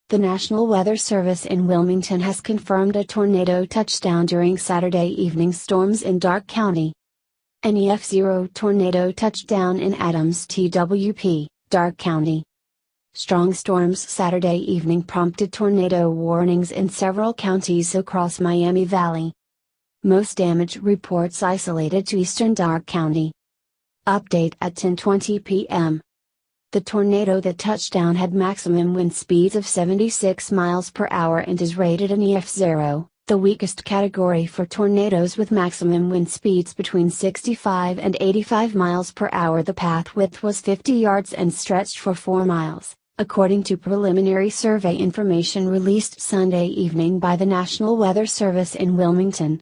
The National Weather Service in Wilmington has confirmed a tornado touchdown during Saturday evening storms in Darke County. An EF0 tornado touchdown in Adams TWP, Darke County. Strong storms Saturday evening prompted tornado warnings in several counties across Miami Valley. Most damage reports isolated to eastern Darke County. Update at 10:20 p.m. The tornado that touched down had maximum wind speeds of 76 miles per hour and is rated an EF0, the weakest category for tornadoes with maximum wind speeds between 65 and 85 miles per hour. The path width was 50 yards and stretched for 4 miles, according to preliminary survey information released Sunday evening by the National Weather Service in Wilmington.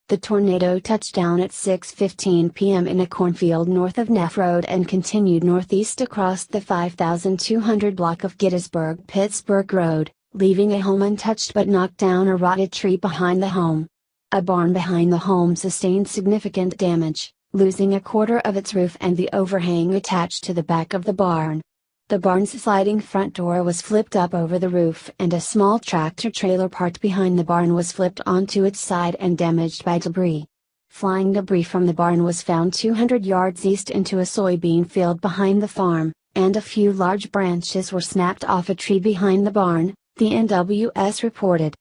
The tornado touched down at 6:15 p.m. in a cornfield north of Neff Road and continued northeast across the 5,200 block of Gettysburg-Pitsburg Road, leaving a home untouched but knocked down a rotted tree behind the home. A barn behind the home sustained significant damage, losing a quarter of its roof and the overhang attached to the back of the barn. The barn's sliding front door was flipped up over the roof and a small tractor-trailer parked behind the barn was flipped onto its side and damaged by debris. Flying debris from the barn was found 200 yards east into a soybean field behind the farm, and a few large branches were snapped off a tree behind the barn, the NWS reported.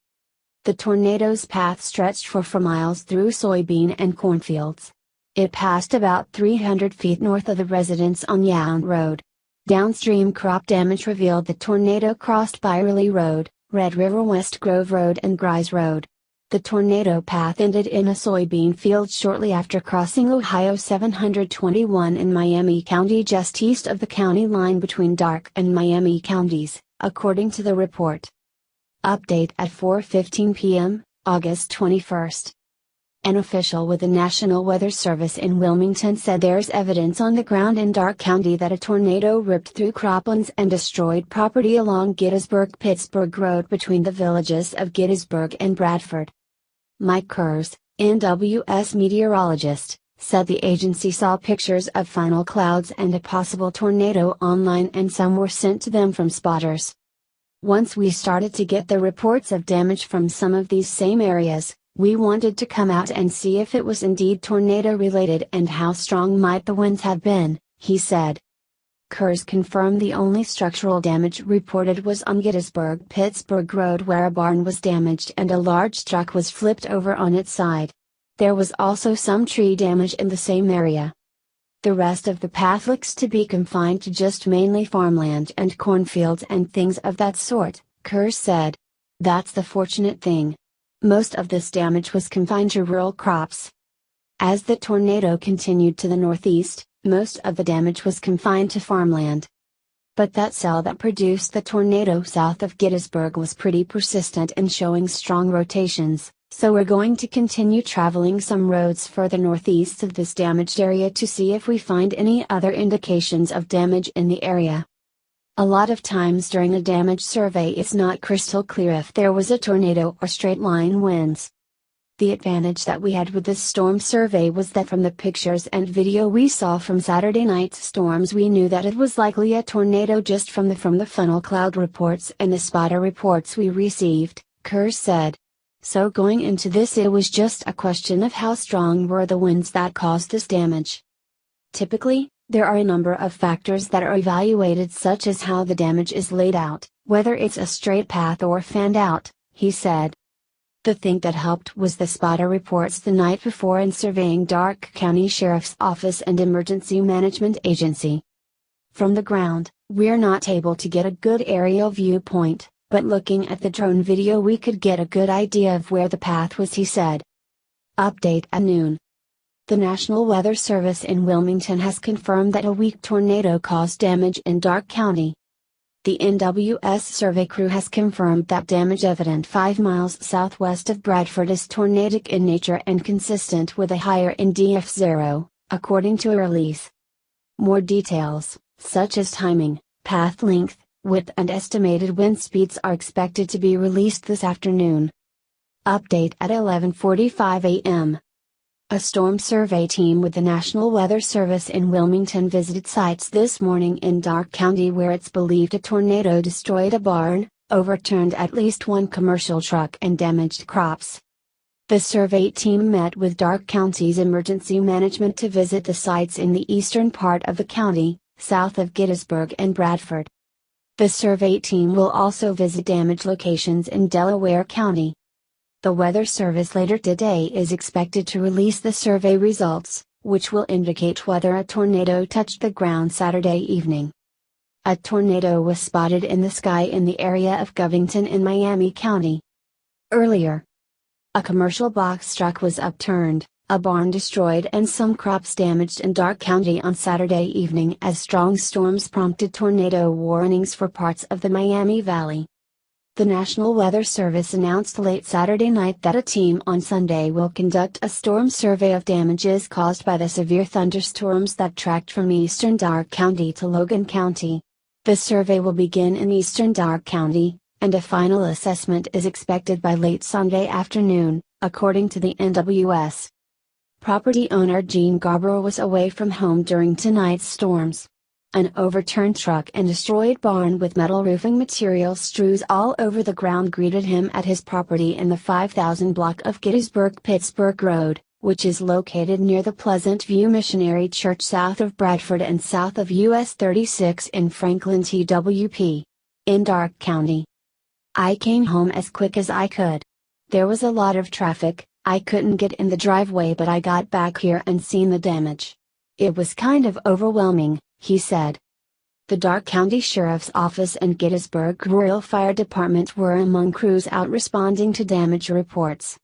The tornado's path stretched for 4 miles through soybean and cornfields. It passed about 300 feet north of the residence on Yound Road. Downstream crop damage revealed the tornado crossed Byerly Road, Red River West Grove Road and Grise Road. The tornado path ended in a soybean field shortly after crossing Ohio 721 in Miami County just east of the county line between Darke and Miami counties, according to the report. Update at 4:15 p.m., August 21st. An official with the National Weather Service in Wilmington said there's evidence on the ground in Darke County that a tornado ripped through croplands and destroyed property along Gettysburg-Pitsburg Road between the villages of Gettysburg and Bradford. Mike Kurz, NWS meteorologist, said the agency saw pictures of funnel clouds and a possible tornado online and some were sent to them from spotters. Once we started to get the reports of damage from some of these same areas, we wanted to come out and see if it was indeed tornado related and how strong might the winds have been, he said. Kurz confirmed the only structural damage reported was on Gettysburg-Pitsburg Road where a barn was damaged and a large truck was flipped over on its side. There was also some tree damage in the same area. The rest of the path looks to be confined to just mainly farmland and cornfields and things of that sort, Kurz said. That's the fortunate thing. Most of this damage was confined to rural crops. As the tornado continued to the northeast, most of the damage was confined to farmland. But that cell that produced the tornado south of Gettysburg was pretty persistent and showing strong rotations, so we're going to continue traveling some roads further northeast of this damaged area to see if we find any other indications of damage in the area. A lot of times during a damage survey it's not crystal clear if there was a tornado or straight line winds. The advantage that we had with this storm survey was that from the pictures and video we saw from Saturday night's storms we knew that it was likely a tornado just from the funnel cloud reports and the spotter reports we received, Kurz said. So going into this it was just a question of how strong were the winds that caused this damage. Typically, there are a number of factors that are evaluated such as how the damage is laid out, whether it's a straight path or fanned out, he said. The thing that helped was the spotter reports the night before and surveying Darke County Sheriff's Office and Emergency Management Agency. From the ground, we're not able to get a good aerial viewpoint, but looking at the drone video we could get a good idea of where the path was, he said. Update at noon. The National Weather Service in Wilmington has confirmed that a weak tornado caused damage in Darke County. The NWS survey crew has confirmed that damage evident 5 miles southwest of Bradford is tornadic in nature and consistent with a higher EF0, according to a release. More details, such as timing, path length, width and estimated wind speeds are expected to be released this afternoon. Update at 11:45 a.m. A storm survey team with the National Weather Service in Wilmington visited sites this morning in Darke County where it's believed a tornado destroyed a barn, overturned at least one commercial truck and damaged crops. The survey team met with Darke County's emergency management to visit the sites in the eastern part of the county, south of Gettysburg and Bradford. The survey team will also visit damaged locations in Delaware County. The Weather Service later today is expected to release the survey results, which will indicate whether a tornado touched the ground Saturday evening. A tornado was spotted in the sky in the area of Covington in Miami County. Earlier, a commercial box truck was upturned, a barn destroyed and some crops damaged in Darke County on Saturday evening as strong storms prompted tornado warnings for parts of the Miami Valley. The National Weather Service announced late Saturday night that a team on Sunday will conduct a storm survey of damages caused by the severe thunderstorms that tracked from eastern Darke County to Logan County. The survey will begin in eastern Darke County, and a final assessment is expected by late Sunday afternoon, according to the NWS. Property owner Gene Garber was away from home during tonight's storms. An overturned truck and destroyed barn with metal roofing material strews all over the ground greeted him at his property in the 5000 block of Gettysburg-Pitsburg Road, which is located near the Pleasant View Missionary Church south of Bradford and south of US 36 in Franklin TWP. In Darke County. I came home as quick as I could. There was a lot of traffic, I couldn't get in the driveway, but I got back here and seen the damage. It was kind of overwhelming, he said. The Darke County Sheriff's Office and Gettysburg Rural Fire Department were among crews out responding to damage reports.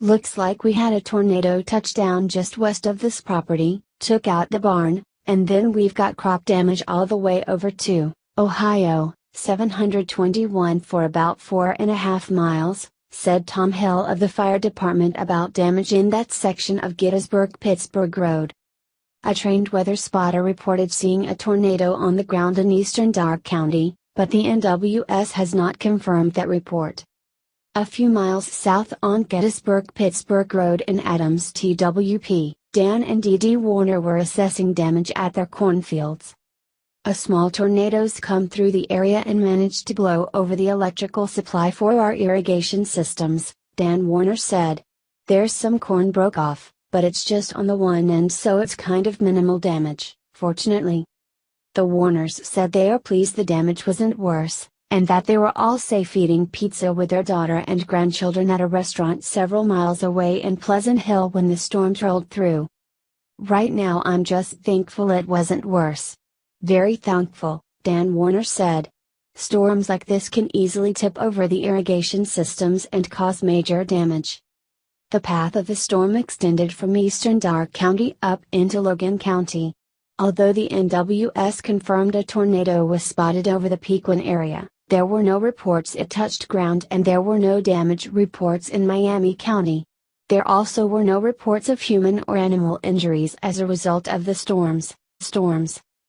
Looks like we had a tornado touchdown just west of this property, took out the barn, and then we've got crop damage all the way over to Ohio, 721 for about 4.5 miles, said Tom Hill of the fire department about damage in that section of Gettysburg-Pitsburg Road. A trained weather spotter reported seeing a tornado on the ground in eastern Darke County, but the NWS has not confirmed that report. A few miles south on Gettysburg-Pitsburg Road in Adams TWP, Dan and Dee Dee Warner were assessing damage at their cornfields. A small tornado's come through the area and managed to blow over the electrical supply for our irrigation systems, Dan Warner said. There's some corn broke off, but it's just on the one end, so it's kind of minimal damage, fortunately. The Warners said they are pleased the damage wasn't worse, and that they were all safe eating pizza with their daughter and grandchildren at a restaurant several miles away in Pleasant Hill when the storms rolled through. Right now I'm just thankful it wasn't worse. Very thankful, Dan Warner said. Storms like this can easily tip over the irrigation systems and cause major damage. The path of the storm extended from eastern Darke County up into Logan County. Although the NWS confirmed a tornado was spotted over the Pequon area, there were no reports it touched ground and there were no damage reports in Miami County. There also were no reports of human or animal injuries as a result of the storms.